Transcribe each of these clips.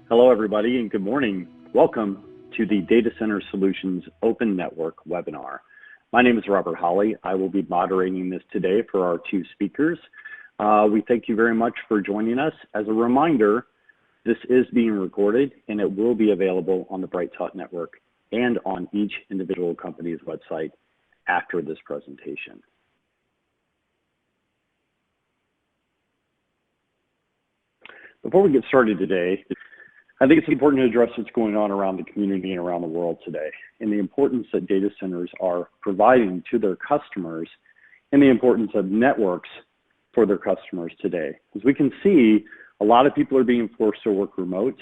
Hello, everybody, and good morning. Welcome to the Data Center Solutions Open Network webinar. My name is Robert Holly. I will be moderating this today for our two speakers. We thank you very much for joining us. As a reminder, this is being recorded and it will be available on the BrightTalk Network and on each individual company's website after this presentation. Before we get started today, I think it's important to address what's going on around the community and around the world today, and the importance that data centers are providing to their customers, and the importance of networks for their customers today. As we can see, a lot of people are being forced to work remote.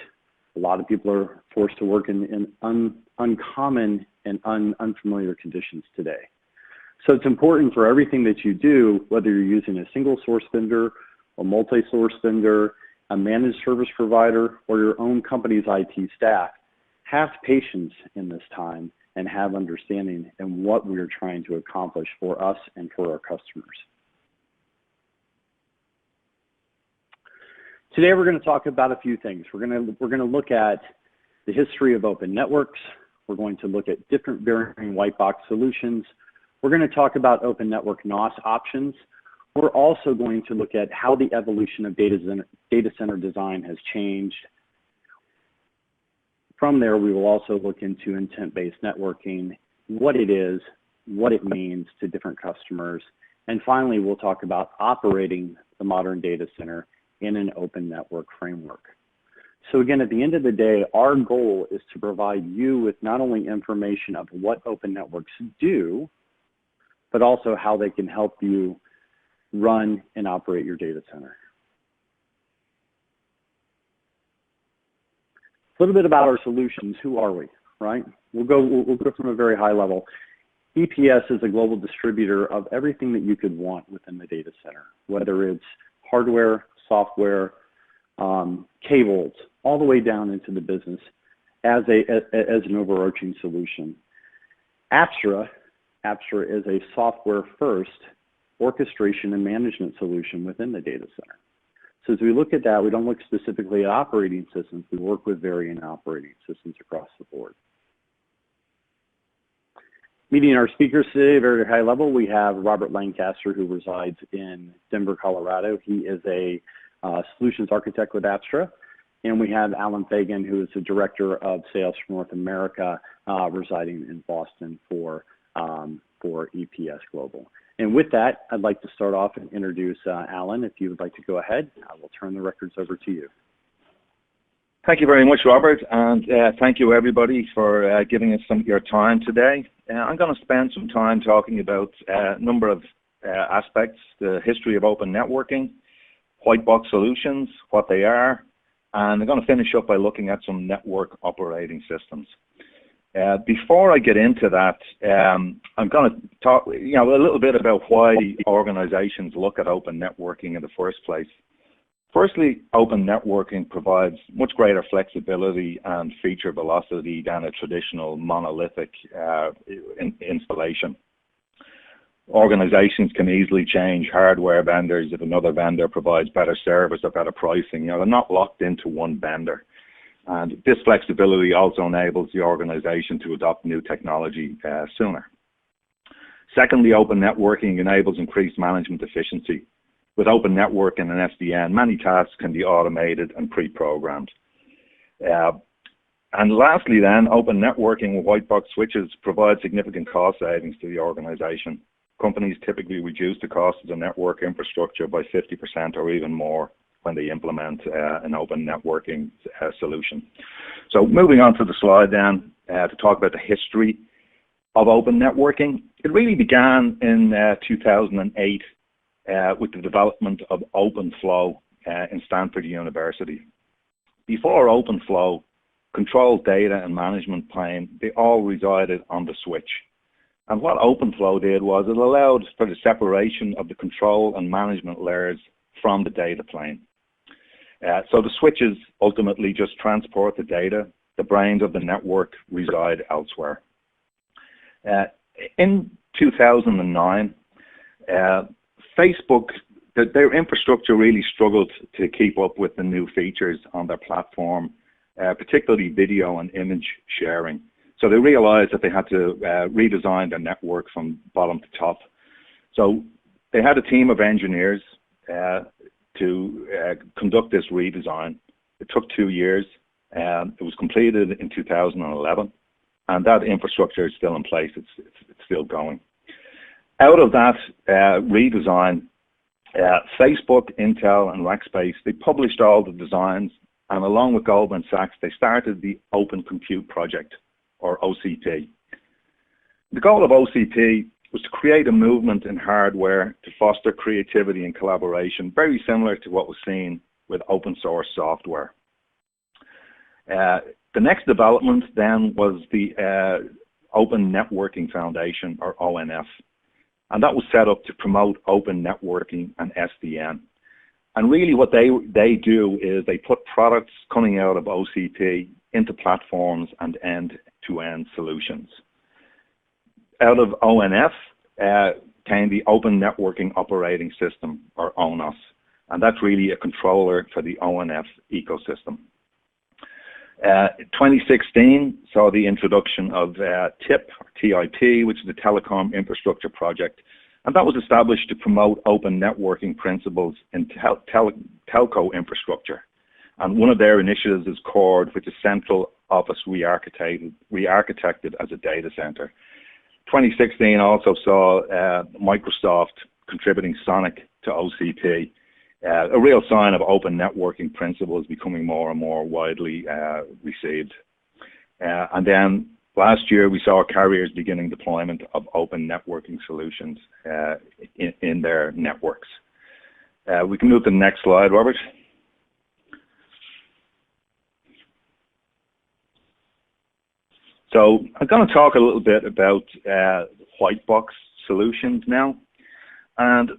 A lot of people are forced to work in uncommon and unfamiliar conditions today. So it's important for everything that you do, whether you're using a single source vendor, a multi-source vendor, a managed service provider, or your own company's IT staff, have patience in this time and have understanding in what we are trying to accomplish for us and for our customers. Today we're going to talk about a few things. We're going to look at the history of open networks. We're going to look at different varying white box solutions. We're going to talk about open network NOS options. We're also going to look at how the evolution of data center design has changed. From there, we will also look into intent-based networking, what it is, what it means to different customers, and finally, we'll talk about operating the modern data center in an open network framework. So again, at the end of the day, our goal is to provide you with not only information of what open networks do, but also how they can help you run and operate your data center. A little bit about our solutions. Who are we, right? We'll go from a very high level. EPS is a global distributor of everything that you could want within the data center, whether it's hardware, software, cables, all the way down into the business as an overarching solution. Apstra is a software-first orchestration and management solution within the data center. So as we look at that, we don't look specifically at operating systems. We work with varying operating systems across the board. Meeting our speakers today, very high level, we have Robert Lancaster, who resides in Denver, Colorado. He is a solutions architect with Apstra. And we have Alan Fagan, who is the director of sales for North America, residing in Boston for EPS Global. And with that, I'd like to start off and introduce Alan. If you would like to go ahead, I will turn the records over to you. Thank you very much, Robert, and thank you everybody for giving us some of your time today. I'm going to spend some time talking about a number of aspects: the history of open networking, white box solutions, what they are, and I'm going to finish up by looking at some network operating systems. Before I get into that, I'm going to talk, a little bit about why organizations look at open networking in the first place. Firstly, open networking provides much greater flexibility and feature velocity than a traditional monolithic installation. Organizations can easily change hardware vendors if another vendor provides better service or better pricing. They're not locked into one vendor. And this flexibility also enables the organization to adopt new technology sooner. Secondly, open networking enables increased management efficiency. With open networking and SDN, many tasks can be automated and pre-programmed. And lastly then, open networking with white box switches provide significant cost savings to the organization. Companies typically reduce the cost of the network infrastructure by 50% or even more when they implement an open networking solution. So moving on to the slide then to talk about the history of open networking. It really began in 2008 with the development of OpenFlow in Stanford University. Before OpenFlow, control data and management plane, they all resided on the switch. And what OpenFlow did was it allowed for the separation of the control and management layers from the data plane. So the switches ultimately just transport the data. The brains of the network reside elsewhere. In 2009, Facebook, their infrastructure really struggled to keep up with the new features on their platform particularly video and image sharing. So they realized that they had to redesign their network from bottom to top. So they had a team of engineers to conduct this redesign. It took 2 years. It was completed in 2011, and that infrastructure is still in place. It's still going. Out of that redesign, Facebook, Intel, and Rackspace, they published all the designs, and along with Goldman Sachs, they started the Open Compute Project, or OCP. The goal of OCP was to create a movement in hardware to foster creativity and collaboration, very similar to what was seen with open source software. The next development then was the Open Networking Foundation, or ONF, and that was set up to promote open networking and SDN. And really what they do is they put products coming out of OCP into platforms and end-to-end solutions. Out of ONF came the Open Networking Operating System, or NOS, and that's really a controller for the ONF ecosystem. 2016 saw the introduction of TIP, or TIP, which is the Telecom Infrastructure Project, and that was established to promote open networking principles in telco infrastructure. And one of their initiatives is CORD, which is Central Office re-architected as a data center. 2016 also saw Microsoft contributing Sonic to OCP, a real sign of open networking principles becoming more and more widely received. And then last year we saw carriers beginning deployment of open networking solutions in their networks. We can move to the next slide, Robert. So I'm going to talk a little bit about white box solutions now. And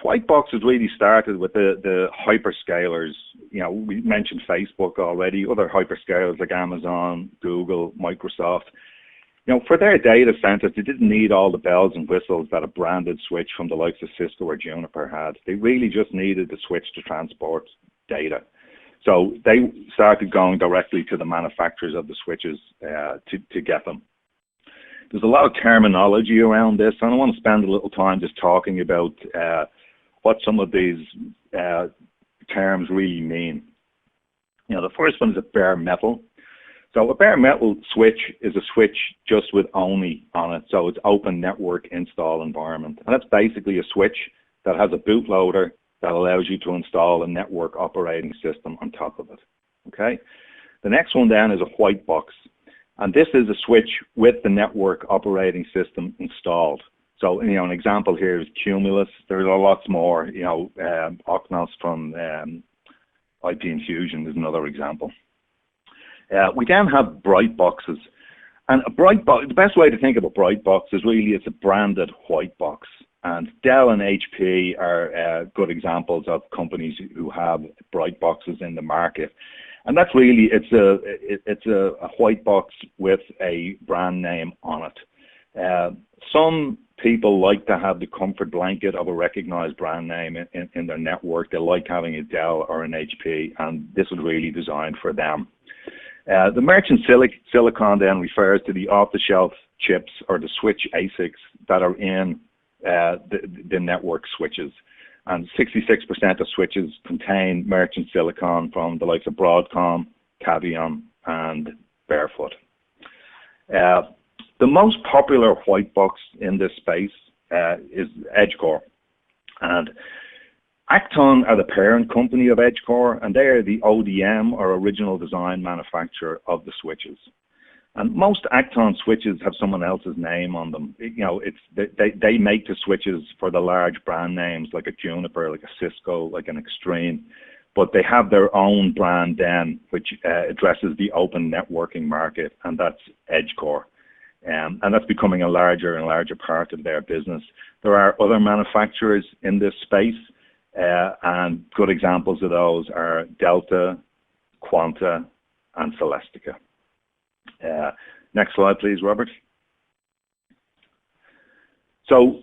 white boxes really started with the hyperscalers. You know, we mentioned Facebook already, other hyperscalers like Amazon, Google, Microsoft. You know, for their data centers, they didn't need all the bells and whistles that a branded switch from the likes of Cisco or Juniper had. They really just needed the switch to transport data. So they started going directly to the manufacturers of the switches to get them. There's a lot of terminology around this, and I want to spend a little time just talking about what some of these terms really mean. You know, the first one is a bare metal. So a bare metal switch is a switch just with ONI on it. So it's open network install environment. And that's basically a switch that has a bootloader that allows you to install a network operating system on top of it. Okay. The next one then is a white box. And this is a switch with the network operating system installed. So, you know, an example here is Cumulus. There's lots more, you know, Ocnos from IP Infusion is another example. We then have bright boxes. And a bright box, the best way to think of a bright box is really it's a branded white box. And Dell and HP are good examples of companies who have bright boxes in the market. And that's really, it's a white box with a brand name on it. Some people like to have the comfort blanket of a recognized brand name in their network. They like having a Dell or an HP, and this was really designed for them. The merchant silicon then refers to the off-the-shelf chips or the switch ASICs that are in the network switches. And 66% of switches contain merchant silicon from the likes of Broadcom, Cavium, and Barefoot. The most popular white box in this space is EdgeCore. And Acton are the parent company of EdgeCore, and they are the ODM, or original design manufacturer of the switches. And most Acton switches have someone else's name on them. You know, they make the switches for the large brand names like a Juniper, like a Cisco, like an Extreme, but they have their own brand then, which addresses the open networking market, and that's EdgeCore. And that's becoming a larger and larger part of their business. There are other manufacturers in this space, and good examples of those are Delta, Quanta, and Celestica. Next slide, please, Robert. So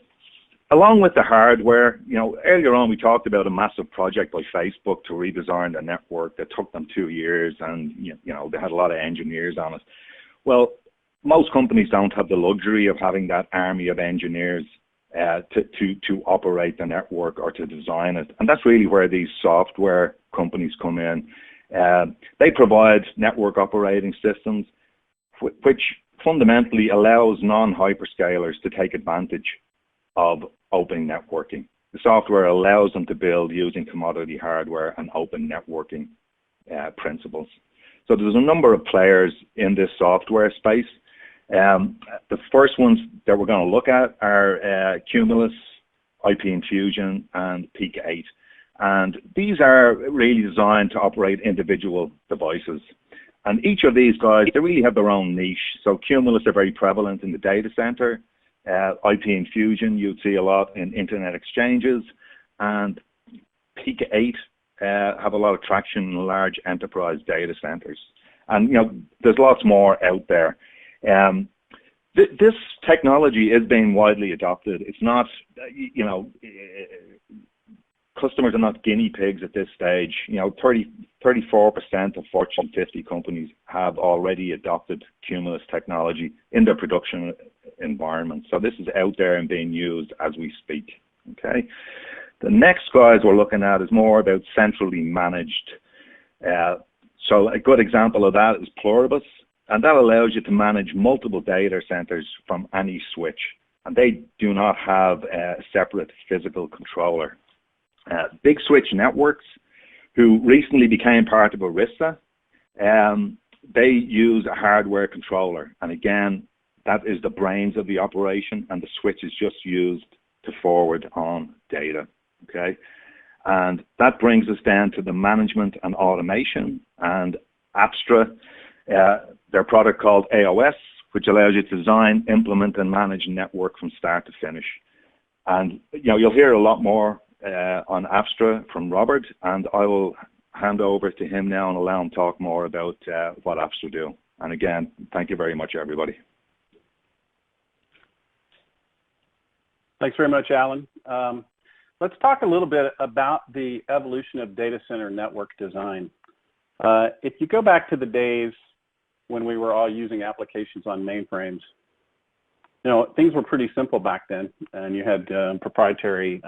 along with the hardware, earlier on we talked about a massive project by Facebook to redesign the network that took them 2 years, and they had a lot of engineers on it. Well, most companies don't have the luxury of having that army of engineers to operate the network or to design it, and that's really where these software companies come in. They provide network operating systems, which fundamentally allows non-hyperscalers to take advantage of open networking. The software allows them to build using commodity hardware and open networking principles. So there's a number of players in this software space. The first ones that we're going to look at are Cumulus, IP Infusion, and Peak 8. And these are really designed to operate individual devices. And each of these guys, they really have their own niche. So Cumulus are very prevalent in the data center. IP Infusion, you'd see a lot in internet exchanges. And Peak 8 have a lot of traction in large enterprise data centers. And, there's lots more out there. This technology is being widely adopted. It's not, customers are not guinea pigs at this stage. 34% of Fortune 50 companies have already adopted Cumulus technology in their production environment. So this is out there and being used as we speak. Okay. The next guys we're looking at is more about centrally managed. So a good example of that is Pluribus, and that allows you to manage multiple data centers from any switch, and they do not have a separate physical controller. Big Switch Networks, who recently became part of Arista, they use a hardware controller, and again, that is the brains of the operation, and the switch is just used to forward on data. Okay, and that brings us down to the management and automation, and Apstra, their product called AOS, which allows you to design, implement, and manage network from start to finish. And you'll hear a lot more on Apstra from Robert, and I will hand over to him now and allow him to talk more about what Apstra do. And again, thank you very much, everybody. Thanks very much, Alan. Let's talk a little bit about the evolution of data center network design. If you go back to the days when we were all using applications on mainframes, things were pretty simple back then, and you had proprietary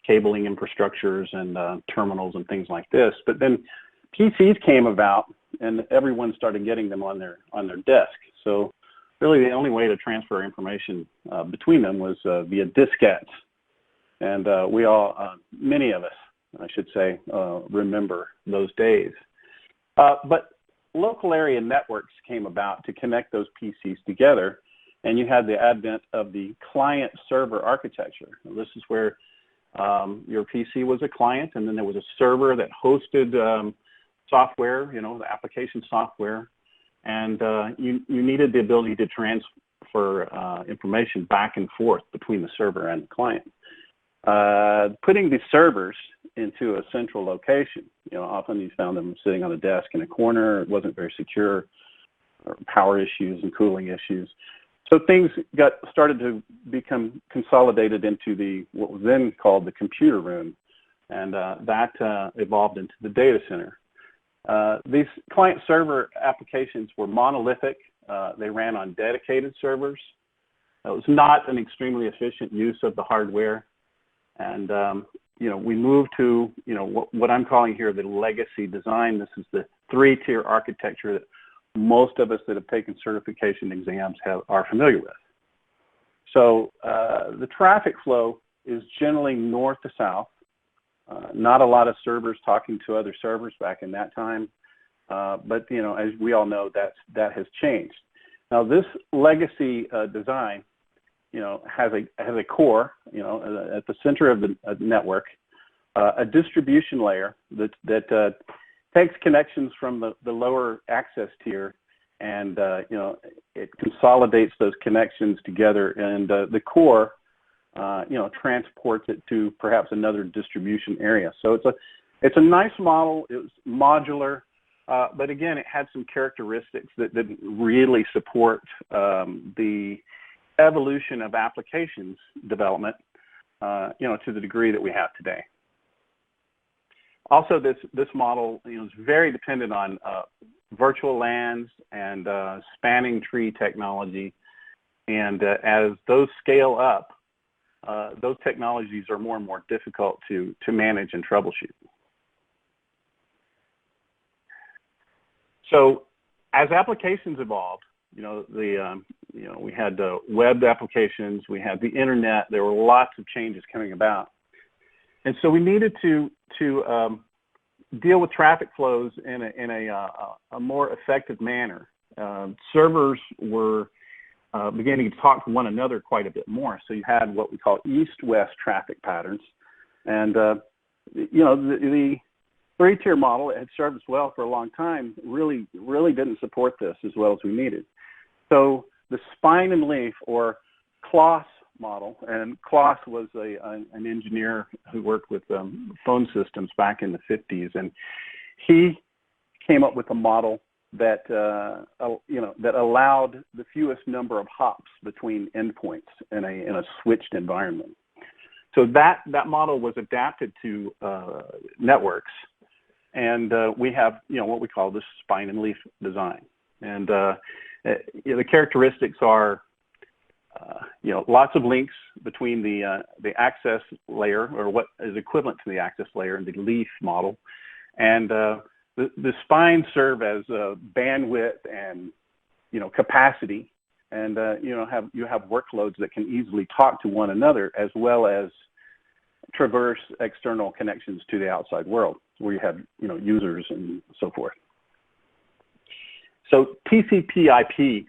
cabling infrastructures and terminals and things like this. But then PCs came about, and everyone started getting them on their desk. So really, the only way to transfer information between them was via diskettes. And we all, many of us, I should say, remember those days. But local area networks came about to connect those PCs together, and you had the advent of the client-server architecture. And this is where your PC was a client, and then there was a server that hosted software, the application software, and you needed the ability to transfer information back and forth between the server and the client. Putting the servers into a central location, often you found them sitting on a desk in a corner. It wasn't very secure, or power issues and cooling issues. So things started to become consolidated into what was then called the computer room, and that evolved into the data center. These client-server applications were monolithic. They ran on dedicated servers. It was not an extremely efficient use of the hardware. And, we moved to, what I'm calling here the legacy design. This is the three-tier architecture that most of us that have taken certification exams are familiar with. So the traffic flow is generally north to south. Not a lot of servers talking to other servers back in that time. But, as we all know, that has changed. Now, this legacy design has a core, at the center of the network, a distribution layer that takes connections from the lower access tier, and it consolidates those connections together, and the core, transports it to perhaps another distribution area. So it's a nice model. It was modular, but again, it had some characteristics that didn't really support the evolution of applications development to the degree that we have today. Also, this model is very dependent on virtual LANs and spanning tree technology, and as those scale up, those technologies are more and more difficult to manage and troubleshoot. So, as applications evolved, we had web applications, we had the internet. There were lots of changes coming about, and so we needed to deal with traffic flows in a more effective manner. Servers were beginning to talk to one another quite a bit more. So you had what we call east-west traffic patterns, and the three-tier model that had served us well for a long time really didn't support this as well as we needed. So the spine and leaf, or CLOS model, and CLOS was an engineer who worked with phone systems back in the 50s, and he came up with a model that that allowed the fewest number of hops between endpoints in a switched environment. So that model was adapted to networks, and we have what we call the spine and leaf design, and the characteristics are lots of links between the access layer, or what is equivalent to the access layer in the leaf model, and the spines serve as bandwidth and capacity, and you have workloads that can easily talk to one another, as well as traverse external connections to the outside world, where you have users and so forth. So TCP/IP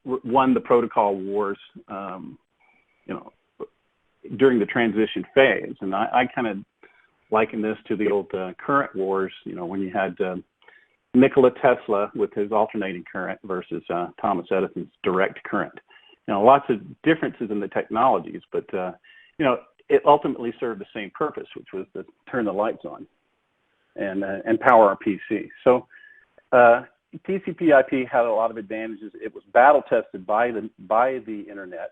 won the protocol wars, during the transition phase, and I kind of liken this to the old current wars. When you had Nikola Tesla with his alternating current versus Thomas Edison's direct current. Lots of differences in the technologies, but it ultimately served the same purpose, which was to turn the lights on and power our PC. So TCP/IP had a lot of advantages. It was battle tested by the internet,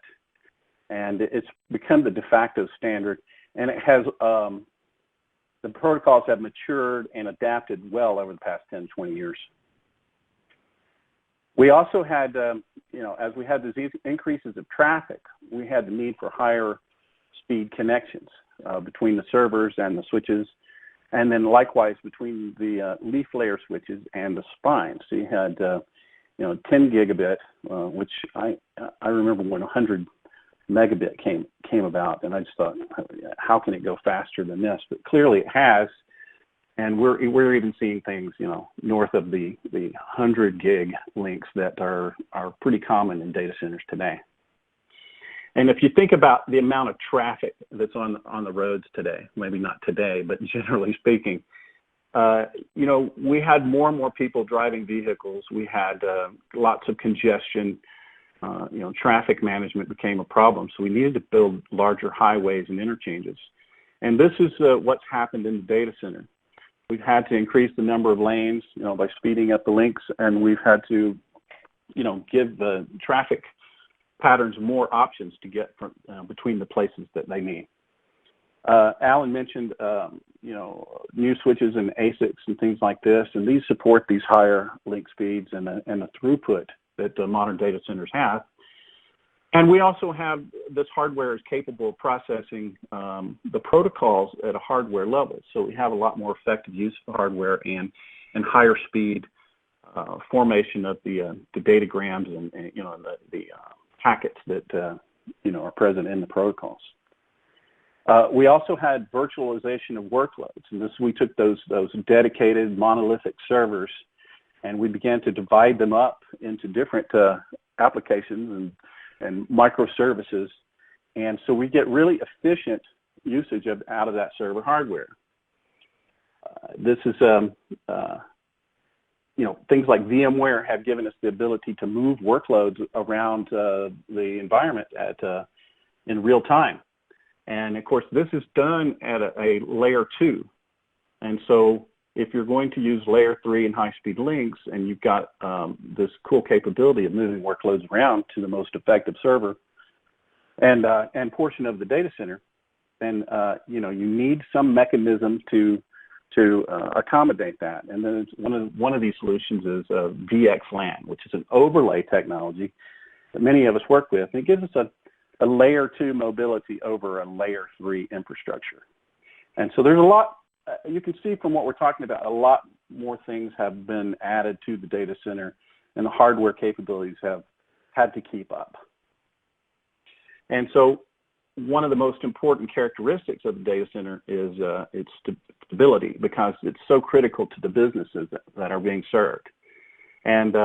and it's become the de facto standard. And it has the protocols have matured and adapted well over the past 10, 20 years. We also had, as we had these increases of traffic, we had the need for higher speed connections between the servers and the switches, and then likewise between the leaf layer switches and the spine. So you had 10 gigabit, which I remember when 100 megabit came about, and I just thought, how can it go faster than this? But clearly it has, and we're even seeing things north of the 100 gig links that are pretty common in data centers today. And if you think about the amount of traffic that's on the roads today, maybe not today, but generally speaking, we had more and more people driving vehicles. We had lots of congestion. Traffic management became a problem, so we needed to build larger highways and interchanges. And this is what's happened in the data center. We've had to increase the number of lanes, by speeding up the links, and we've had to, give the traffic patterns more options to get from between the places that they need. Alan mentioned, new switches and ASICs and things like this, and these support these higher link speeds and the throughput that the modern data centers have. And we also have this hardware is capable of processing the protocols at a hardware level. So we have a lot more effective use of the hardware and higher speed formation of the datagrams and the packets that are present in the protocols. We also had virtualization of workloads, and we took those dedicated monolithic servers, and we began to divide them up into different applications and microservices, and so we get really efficient usage out of that server hardware. This is things like VMware have given us the ability to move workloads around the environment in real time. And of course, this is done at a layer 2. And so if you're going to use layer 3 and high-speed links, and you've got this cool capability of moving workloads around to the most effective server and portion of the data center, then you need some mechanism to accommodate that. And then one of these solutions is VXLAN, which is an overlay technology that many of us work with, and it gives us a layer 2 mobility over a layer 3 infrastructure. And so there's a lot, you can see from what we're talking about, a lot more things have been added to the data center, and the hardware capabilities have had to keep up. And so one of the most important characteristics of the data center is its stability, because it's so critical to the businesses that are being served. And,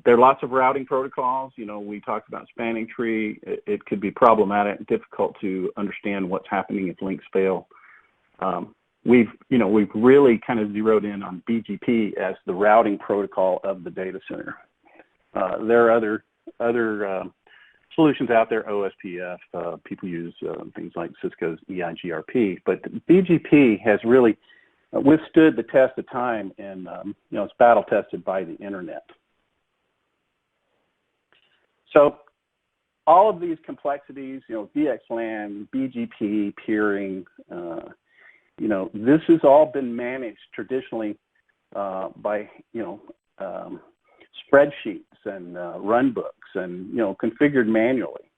there are lots of routing protocols. We talked about spanning tree. It could be problematic, difficult to understand what's happening if links fail. We've really kind of zeroed in on BGP as the routing protocol of the data center. There are other solutions out there, OSPF. People use things like Cisco's EIGRP, but BGP has really withstood the test of time, and it's battle tested by the internet. So all of these complexities, VXLAN, BGP, peering, this has all been managed traditionally by, spreadsheets and run books and, configured manually.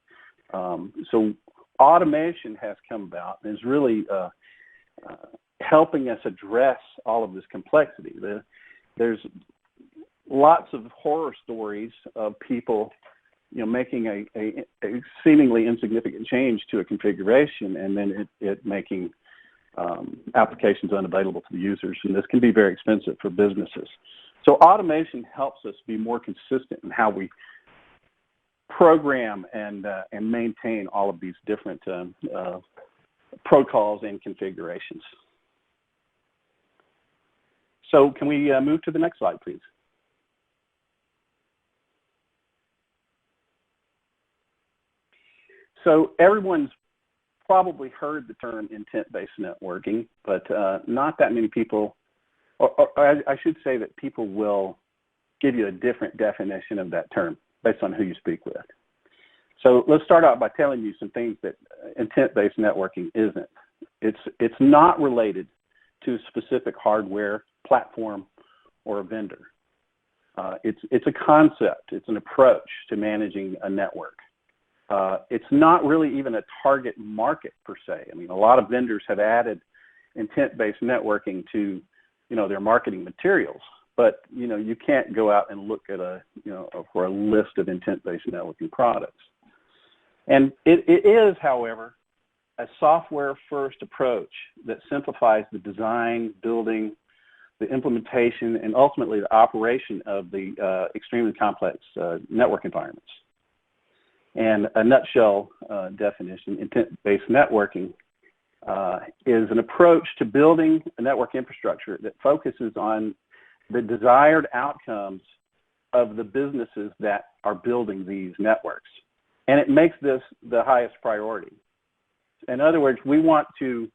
So automation has come about and is really helping us address all of this complexity. There's lots of horror stories of people making a seemingly insignificant change to a configuration, and then it making applications unavailable to the users, and this can be very expensive for businesses. So automation helps us be more consistent in how we program and maintain all of these different protocols and configurations. So can we move to the next slide, please? So everyone's probably heard the term intent-based networking, but not that many people, or I should say that people will give you a different definition of that term based on who you speak with. So let's start out by telling you some things that intent-based networking isn't. It's not related to specific hardware, platform, or a vendor. It's a concept. It's an approach to managing a network. It's not really even a target market per se. I mean, a lot of vendors have added intent-based networking to, their marketing materials, but, you can't go out and look at for a list of intent-based networking products. And it is, however, a software-first approach that simplifies the design, building, the implementation, and ultimately the operation of the extremely complex network environments. And a nutshell definition, intent-based networking is an approach to building a network infrastructure that focuses on the desired outcomes of the businesses that are building these networks. And it makes this the highest priority. In other words, we want to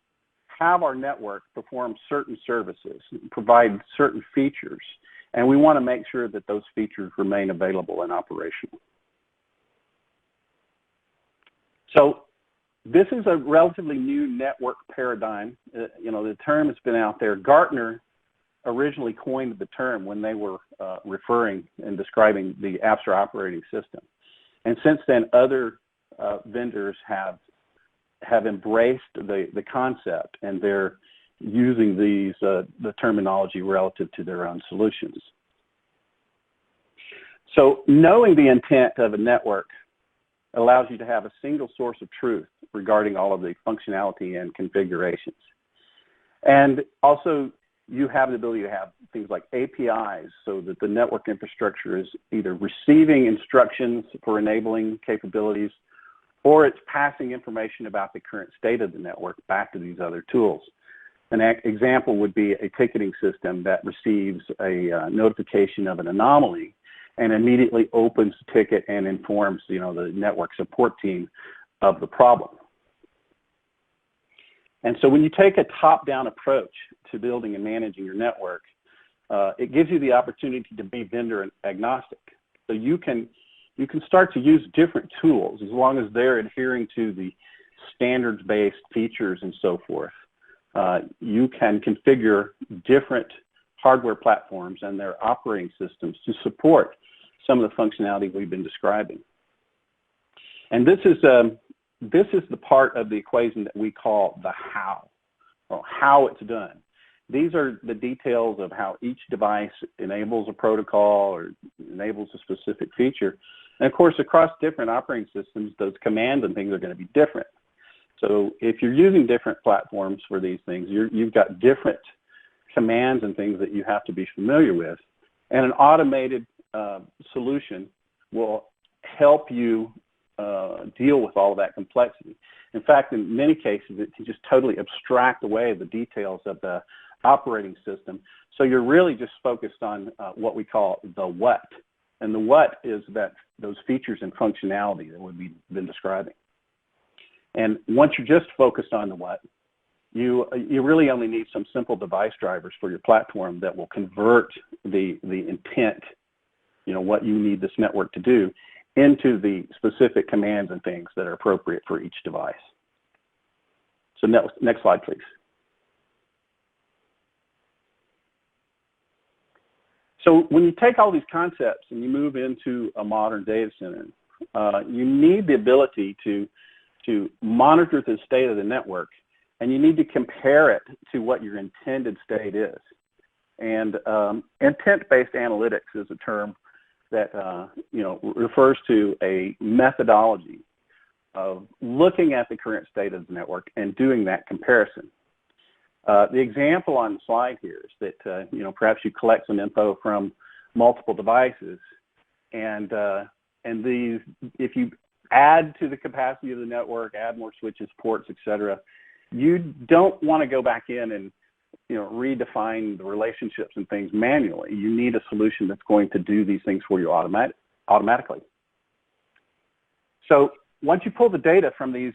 have our network perform certain services, provide certain features, and we want to make sure that those features remain available and operational. So this is a relatively new network paradigm. The term has been out there. Gartner originally coined the term when they were referring and describing the Apps operating system. And since then, other vendors have embraced the concept, and they're using the terminology relative to their own solutions. So knowing the intent of a network allows you to have a single source of truth regarding all of the functionality and configurations. And also, you have the ability to have things like APIs so that the network infrastructure is either receiving instructions for enabling capabilities, or it's passing information about the current state of the network back to these other tools. An example would be a ticketing system that receives a notification of an anomaly and immediately opens the ticket and informs the network support team of the problem. And so when you take a top-down approach to building and managing your network, it gives you the opportunity to be vendor agnostic. So you can start to use different tools as long as they're adhering to the standards-based features and so forth. You can configure different hardware platforms and their operating systems to support some of the functionality we've been describing. And this is the part of the equation that we call the how, or how it's done. These are the details of how each device enables a protocol or enables a specific feature. And of course, across different operating systems, those commands and things are going to be different. So if you're using different platforms for these things, you've got different commands and things that you have to be familiar with. And an automated solution will help you deal with all of that complexity. In fact, in many cases, it can just totally abstract away the details of the operating system. So you're really just focused on what we call the what. And the what is those features and functionality that we've been describing. And once you're just focused on the what, you really only need some simple device drivers for your platform that will convert the intent, what you need this network to do, into the specific commands and things that are appropriate for each device. So next slide, please. So when you take all these concepts and you move into a modern data center, you need the ability to monitor the state of the network, and you need to compare it to what your intended state is. And intent-based analytics is a term that refers to a methodology of looking at the current state of the network and doing that comparison. The example on the slide here is that perhaps you collect some info from multiple devices, and these, if you add to the capacity of the network, add more switches, ports, etc., you don't want to go back in and redefine the relationships and things manually. You need a solution that's going to do these things for you automatically. So once you pull the data from these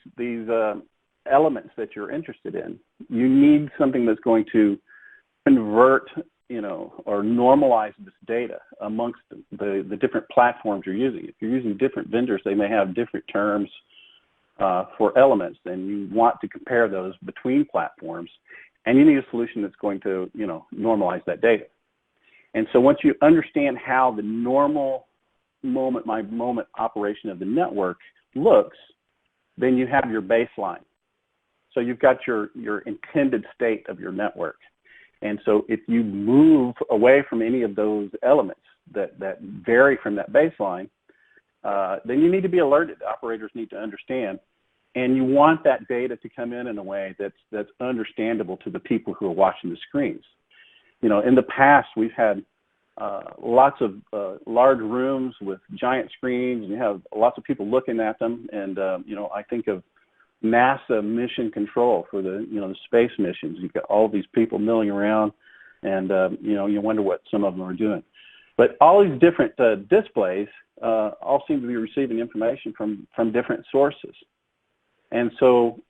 elements that you're interested in, you need something that's going to convert, or normalize this data amongst the different platforms you're using. If you're using different vendors, they may have different terms for elements, and you want to compare those between platforms, and you need a solution that's going to, normalize that data. And so once you understand how the normal moment-by-moment operation of the network looks, then you have your baseline. So you've got your intended state of your network. And so if you move away from any of those elements that vary from that baseline, then you need to be alerted. Operators need to understand. And you want that data to come in a way that's understandable to the people who are watching the screens. In the past, we've had lots of large rooms with giant screens, and you have lots of people looking at them. And, I think of NASA mission control for the space missions. You've got all these people milling around, and you wonder what some of them are doing. But all these different displays all seem to be receiving information from different sources, and so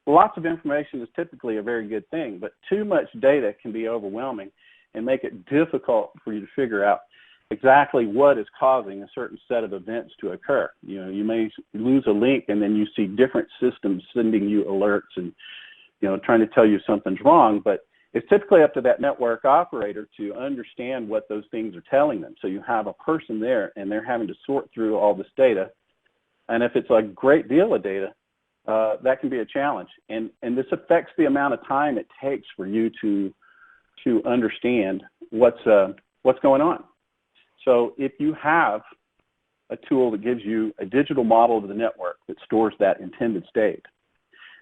lots of information is typically a very good thing. But too much data can be overwhelming and make it difficult for you to figure out exactly what is causing a certain set of events to occur. You may lose a link, and then you see different systems sending you alerts and, trying to tell you something's wrong. But it's typically up to that network operator to understand what those things are telling them. So you have a person there, and they're having to sort through all this data. And if it's a great deal of data, that can be a challenge. And this affects the amount of time it takes for you to understand what's going on. So if you have a tool that gives you a digital model of the network that stores that intended state,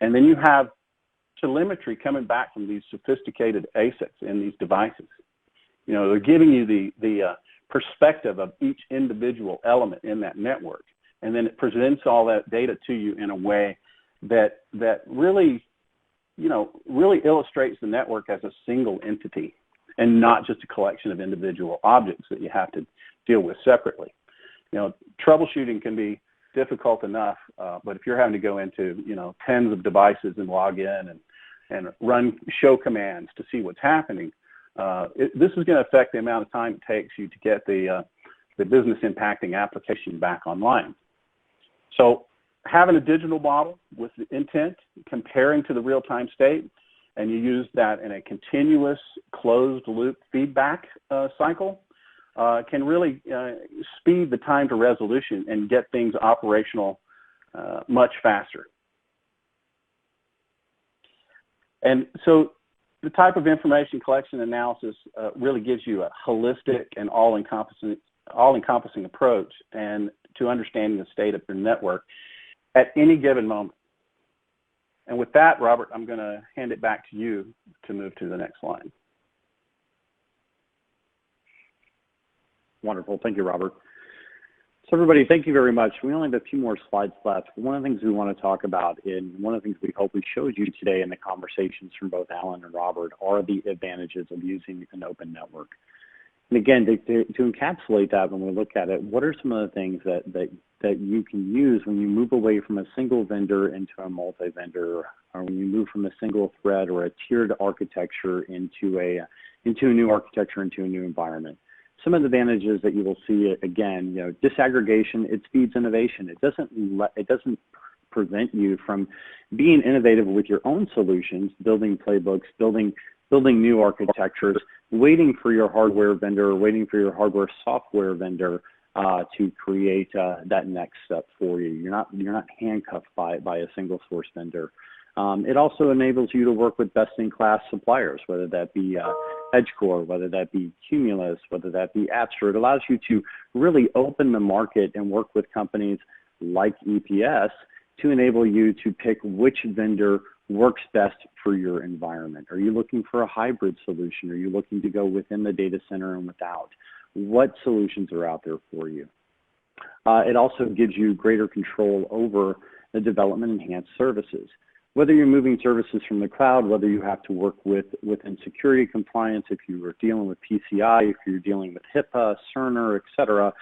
and then you have telemetry coming back from these sophisticated ASICs in these devices, they're giving you the perspective of each individual element in that network, and then it presents all that data to you in a way that really, really illustrates the network as a single entity, and not just a collection of individual objects that you have to deal with separately. Troubleshooting can be difficult enough, but if you're having to go into, tens of devices and log in and run show commands to see what's happening, this is going to affect the amount of time it takes you to get the business impacting application back online. So having a digital model with the intent, comparing to the real-time state, and you use that in a continuous closed-loop feedback cycle, can really speed the time to resolution and get things operational much faster. And so the type of information collection analysis really gives you a holistic and all-encompassing approach and to understanding the state of your network at any given moment. And with that, Robert, I'm going to hand it back to you to move to the next slide. Wonderful. Thank you, Robert. So everybody, thank you very much. We only have a few more slides left. One of the things we want to talk about, and one of the things we hope we showed you today in the conversations from both Alan and Robert, are the advantages of using an open network. And again, to encapsulate that, when we look at it, what are some of the things that you can use when you move away from a single vendor into a multi-vendor, or when you move from a single thread or a tiered architecture into a new architecture, into a new environment? Some of the advantages that you will see, again, disaggregation, it speeds innovation. It doesn't prevent you from being innovative with your own solutions, building playbooks, building new architectures, waiting for your hardware vendor, or waiting for your hardware software vendor to create that next step for you. You're not handcuffed by a single source vendor. It also enables you to work with best-in-class suppliers, whether that be EdgeCore, whether that be Cumulus, whether that be Apstra. It allows you to really open the market and work with companies like EPS to enable you to pick which vendor works best for your environment. Are you looking for a hybrid solution? Are you looking to go within the data center and without? What solutions are out there for you? It also gives you greater control over the development enhanced services. Whether you're moving services from the cloud, whether you have to work within security compliance, if you are dealing with PCI, if you're dealing with HIPAA, Cerner, et cetera,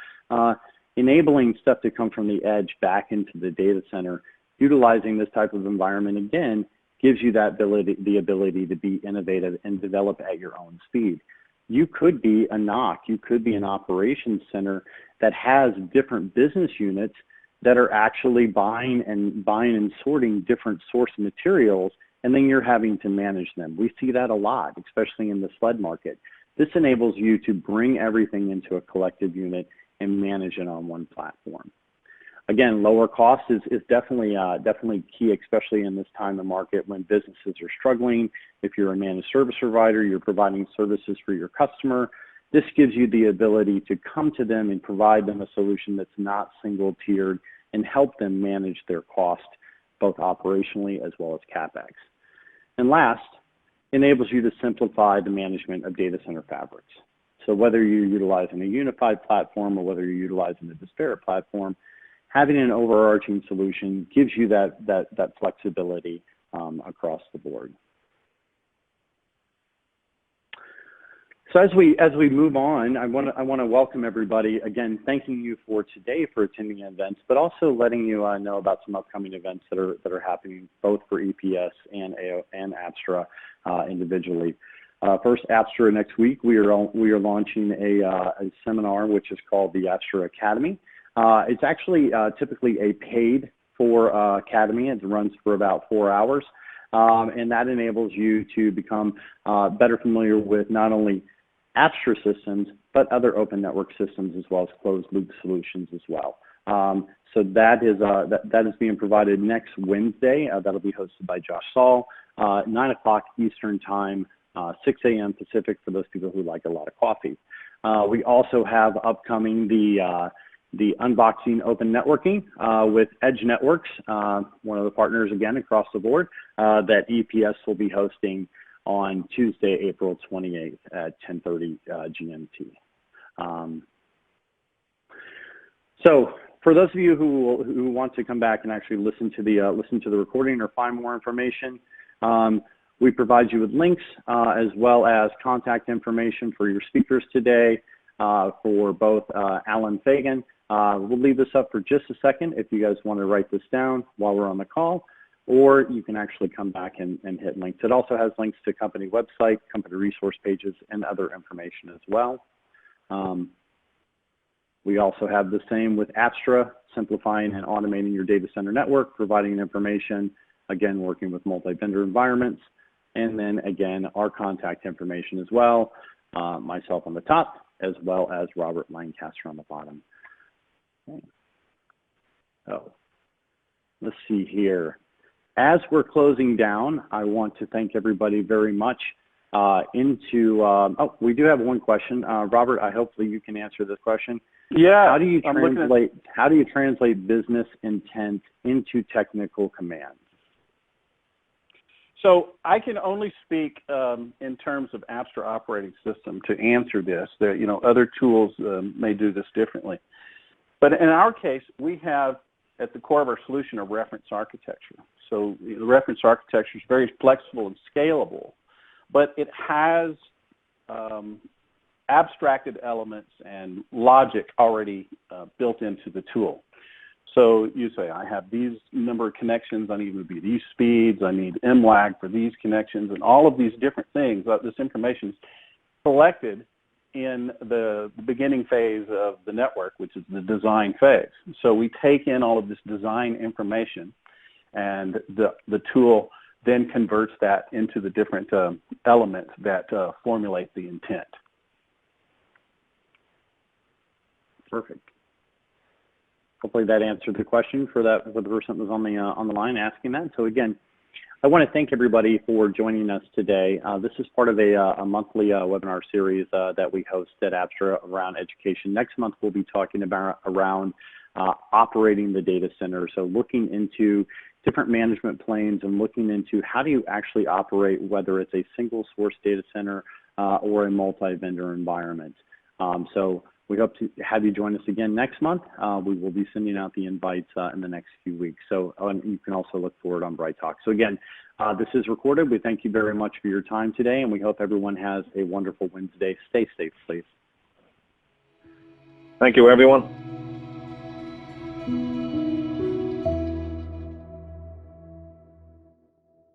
enabling stuff to come from the edge back into the data center, utilizing this type of environment, again, gives you that the ability to be innovative and develop at your own speed. You could be a NOC, you could be an operations center that has different business units that are actually buying and sorting different source materials, and then you're having to manage them. We see that a lot, especially in the SLED market. This enables you to bring everything into a collective unit and manage it on one platform. Again, lower cost is definitely key, especially in this time of market when businesses are struggling. If you're a managed service provider, you're providing services for your customer. This gives you the ability to come to them and provide them a solution that's not single tiered and help them manage their cost, both operationally as well as CapEx. And last, enables you to simplify the management of data center fabrics. So whether you're utilizing a unified platform or whether you're utilizing a disparate platform, having an overarching solution gives you that flexibility across the board. So as we move on, I want to welcome everybody again, thanking you for today for attending events, but also letting you know about some upcoming events that are happening both for EPS and Apstra individually. First, Apstra next week we are launching a seminar which is called the Apstra Academy. It's actually typically a paid for academy. It runs for about 4 hours, and that enables you to become better familiar with not only Apstra systems, but other open network systems as well as closed loop solutions as well. So that is being provided next Wednesday. That'll be hosted by Josh Saul, 9 o'clock Eastern time, 6 a.m. Pacific for those people who like a lot of coffee. We also have upcoming the Unboxing Open Networking with Edge Networks, one of the partners again across the board, that EPS will be hosting on Tuesday, April 28th at 10:30 GMT. So for those of you who want to come back and actually listen to the recording or find more information, we provide you with links as well as contact information for your speakers today for both Alan Fagan. We'll leave this up for just a second if you guys want to write this down while we're on the call, or you can actually come back and hit links. It also has links to company website, company resource pages, and other information as well. We also have the same with Apstra, simplifying and automating your data center network, providing information, again, working with multi-vendor environments. And then again, our contact information as well, myself on the top, as well as Robert Lancaster on the bottom. Okay. So let's see here. As we're closing down, I want to thank everybody very much. We do have one question. Robert, hopefully you can answer this question. Yeah. How do you translate business intent into technical commands? So I can only speak in terms of Apstra operating system to answer this. There, other tools may do this differently. But in our case, we have at the core of our solution a reference architecture. So the reference architecture is very flexible and scalable, but it has abstracted elements and logic already built into the tool. So you say, I have these number of connections, I need to be these speeds, I need MLAG for these connections, and all of these different things. This information is collected in the beginning phase of the network, which is the design phase. So we take in all of this design information, and the tool then converts that into the different elements that formulate the intent. Perfect. Hopefully that answered the question for the person that was on the line asking that. So again, I want to thank everybody for joining us today. This is part of a monthly webinar series that we host at Apstra around education. Next month we'll be talking around operating the data center. So looking into different management planes and looking into how do you actually operate, whether it's a single source data center or a multi-vendor environment. So we hope to have you join us again next month. We will be sending out the invites in the next few weeks. So you can also look for it on Bright Talk. So again, this is recorded. We thank you very much for your time today, and we hope everyone has a wonderful Wednesday. Stay safe, please. Thank you, everyone.